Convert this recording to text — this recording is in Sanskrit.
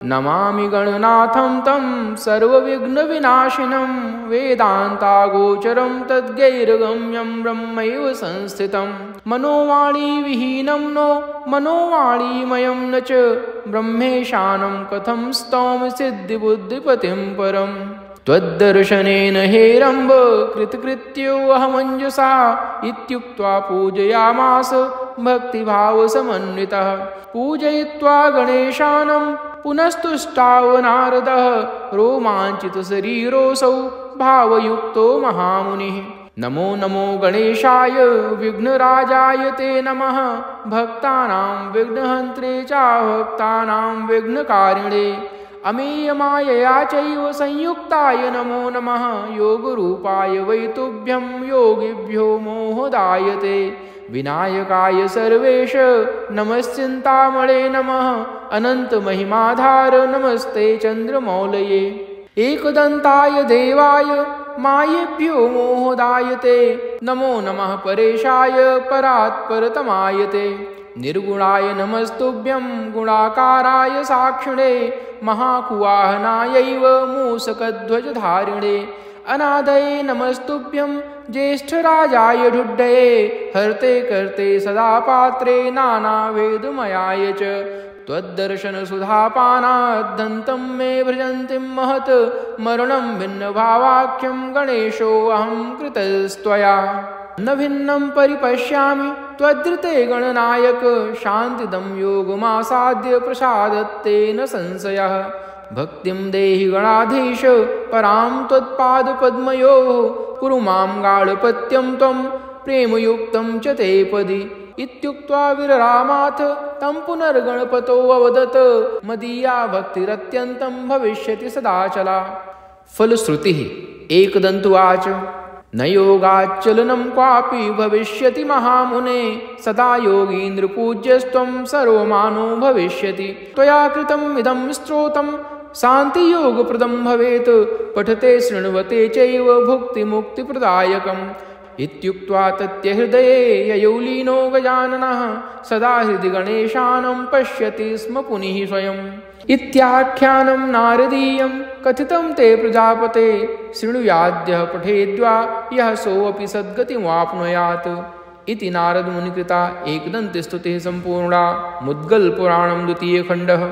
नमामि गणनाथं तं सर्वविघ्नविनाशिनं वेदान्तागोचरं तद्गैर्गम्यं ब्रह्मैव संस्थितं मनोवाणीविहीनं नो मनोवाणीमयं न च ब्रह्मेशानं कथं स्तौमि सिद्धिबुद्धिपतिं परम् त्वद्दर्शनेन हेरम्ब कृतकृत्योऽहमञ्जसा इत्युक्त्वा पूजयामास भक्तिभावसमन्वितः पूजयित्वा गणेशानं पुनस्तुष्टाव नारदः रोमाञ्चितशरीरोऽसौ भावयुक्तो महामुनिः नमो नमो गणेशाय विघ्नराजाय ते नमः भक्तानां विघ्नहन्त्रे च भक्तानां विघ्नकारिणे अमेयमायया चैव संयुक्ताय नमो नमः योगरूपाय वै तुभ्यं योगिभ्यो मोहदायते विनायकाय सर्वेश नमश्चिन्तामणे नमः अनन्तमहिमाधार नमस्ते चन्द्रमौलये एकदन्ताय देवाय मायेभ्यो मोहदायते नमो नमः परेशाय परात्परतमायते निर्गुणाय नमस्तुभ्यं गुणाकाराय साक्षिणे महाकुवाहनायैव मूषकध्वजधारिणे अनादये नमस्तुभ्यं ज्येष्ठराजाय ढुड्डये हर्ते कर्ते सदा पात्रे नानावेदमयाय च त्वद्दर्शनसुधापानाद्धन्तं मे भ्रजन्तीं महत् मरणं भिन्नभावाख्यं गणेशोऽहं कृतस्त्वया न भिन्नं परिपश्यामि त्वद्ऋते गणनायक शान्तिदं योगमासाद्य प्रसादत्तेन संशयः भक्तिं देहि गणाधीश परां त्वत्पादपद्मयोः कुरु मां गाढपत्यं त्वं प्रेमयुक्तं च ते पदि इत्युक्त्वा विररामाथ तं पुनर्गणपतो अवदत् मदीया भक्तिरत्यन्तं भविष्यति सदाचला फलश्रुतिः एकदन्तुवाच न योगाच्चलनं क्वापि भविष्यति महामुने सदा योगीन्द्रपूज्यस्त्वं सर्वमानो भविष्यति त्वया कृतम् इदं स्तोत्रं शान्तियोगप्रदं भवेत् पठते शृण्वते चैव भुक्तिमुक्तिप्रदायकम् इत्युक्त्वा तत्यहृदये ययौ लीनो गजाननः सदा हृदि गणेशानं पश्यति स्म पुनिः स्वयम् इत्याख्यानं नारदीयं कथितं ते प्रजापते शृणुयाद्यः पठेद्वा यः सोऽपि सद्गतिमाप्नुयात् इति नारदमुनिकृता एकदन्तस्तुतिः सम्पूर्णा मुद्गलपुराणं द्वितीयखण्डः।